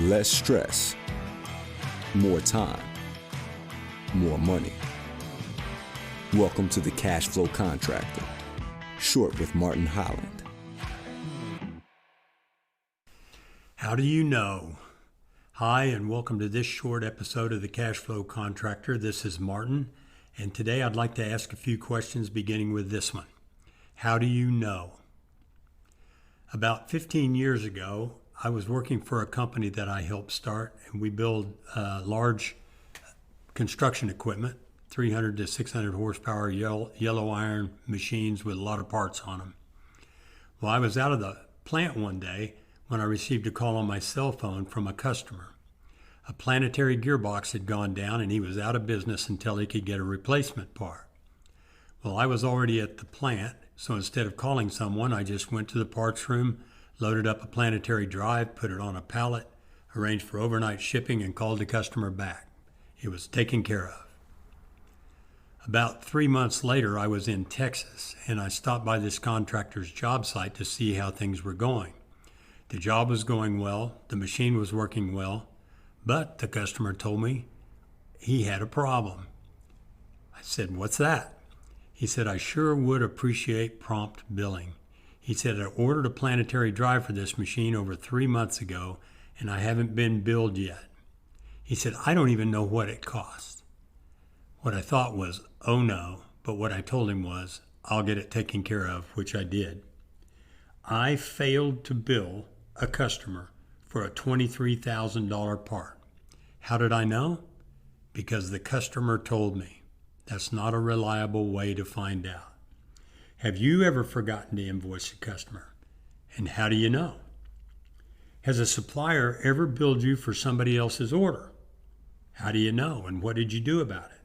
less stress, more time, more money. Welcome to the Cash Flow Contractor, short with Martin Holland. How do you know? Hi, and welcome to this short episode of the Cash Flow Contractor. This is Martin, and today I'd like to ask a few questions beginning with this one. How do you know? About 15 years ago, I was working for a company that I helped start, and we build large construction equipment, 300 to 600 horsepower yellow iron machines with a lot of parts on them. Well, I was out of the plant one day when I received a call on my cell phone from a customer. A planetary gearbox had gone down and he was out of business until he could get a replacement part. Well, I was already at the plant, so instead of calling someone, I just went to the parts room, loaded up a planetary drive, put it on a pallet, arranged for overnight shipping, and called the customer back. It was taken care of. About 3 months later, I was in Texas, and I stopped by this contractor's job site to see how things were going. The job was going well, the machine was working well, but the customer told me he had a problem. I said, "What's that?" He said, "I sure would appreciate prompt billing." He said, "I ordered a planetary drive for this machine over 3 months ago, and I haven't been billed yet." He said, "I don't even know what it cost." What I thought was, oh no, but what I told him was, I'll get it taken care of, which I did. I failed to bill a customer for a $23,000 part. How did I know? Because the customer told me. That's not a reliable way to find out. Have you ever forgotten to invoice a customer? And how do you know? Has a supplier ever billed you for somebody else's order? How do you know? And what did you do about it?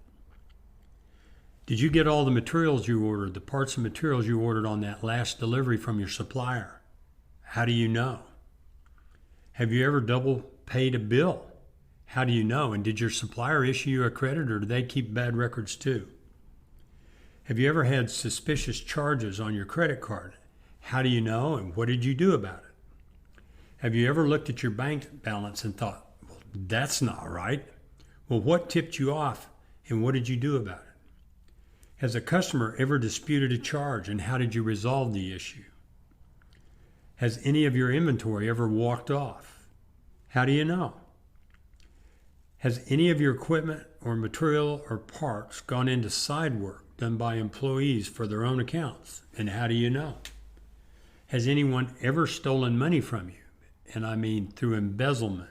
Did you get all the materials you ordered, the parts and materials you ordered on that last delivery from your supplier? How do you know? Have you ever double paid a bill? How do you know? And did your supplier issue you a credit, or do they keep bad records too? Have you ever had suspicious charges on your credit card? How do you know, and what did you do about it? Have you ever looked at your bank balance and thought, well, that's not right? Well, what tipped you off, and what did you do about it? Has a customer ever disputed a charge, and how did you resolve the issue? Has any of your inventory ever walked off? How do you know? Has any of your equipment or material or parts gone into side work done by employees for their own accounts? And how do you know? Has anyone ever stolen money from you? And I mean through embezzlement.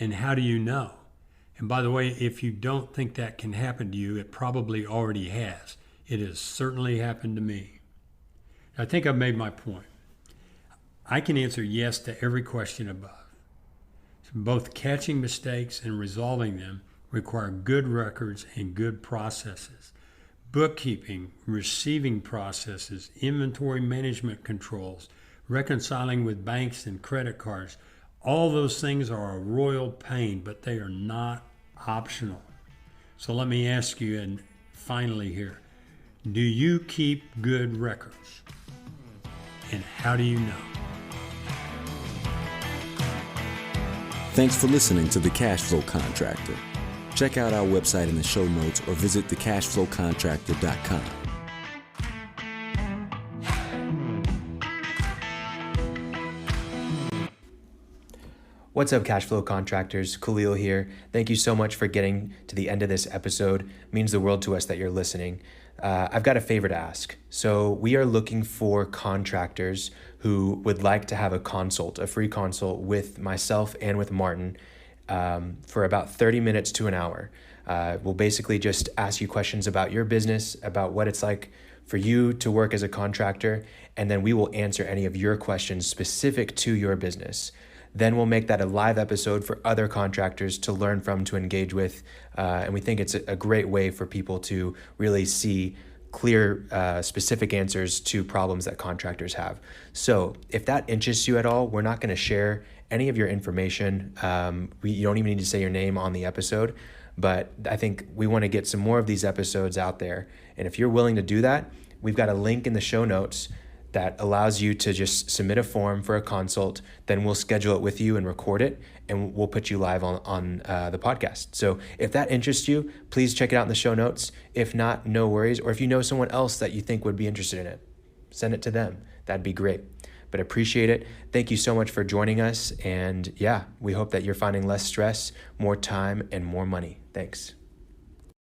And how do you know? And by the way, if you don't think that can happen to you, it probably already has. It has certainly happened to me. I think I've made my point. I can answer yes to every question above. So both catching mistakes and resolving them require good records and good processes. Bookkeeping, receiving processes, inventory management controls, reconciling with banks and credit cards, all those things are a royal pain, but they are not optional. So let me ask you, and finally here, do you keep good records? And how do you know? Thanks for listening to The Cash Flow Contractor. Check out our website in the show notes or visit thecashflowcontractor.com. What's up, cash flow contractors? Khalil here. Thank you so much for getting to the end of this episode. It means the world to us that you're listening. I've got a favor to ask. So we are looking for contractors who would like to have a free consult with myself and with Martin for about 30 minutes to an hour. We'll basically just ask you questions about your business, about what it's like for you to work as a contractor, and then we will answer any of your questions specific to your business. Then we'll make that a live episode for other contractors to learn from, to engage with. And we think it's a great way for people to really see clear, specific answers to problems that contractors have. So if that interests you at all, we're not going to share any of your information. You don't even need to say your name on the episode, but I think we want to get some more of these episodes out there. And if you're willing to do that, we've got a link in the show notes that allows you to just submit a form for a consult. Then we'll schedule it with you and record it, and we'll put you live on the podcast. So if that interests you, please check it out in the show notes. If not, no worries. Or if you know someone else that you think would be interested in it, send it to them. That'd be great. But appreciate it. Thank you so much for joining us. And yeah, we hope that you're finding less stress, more time, and more money. Thanks.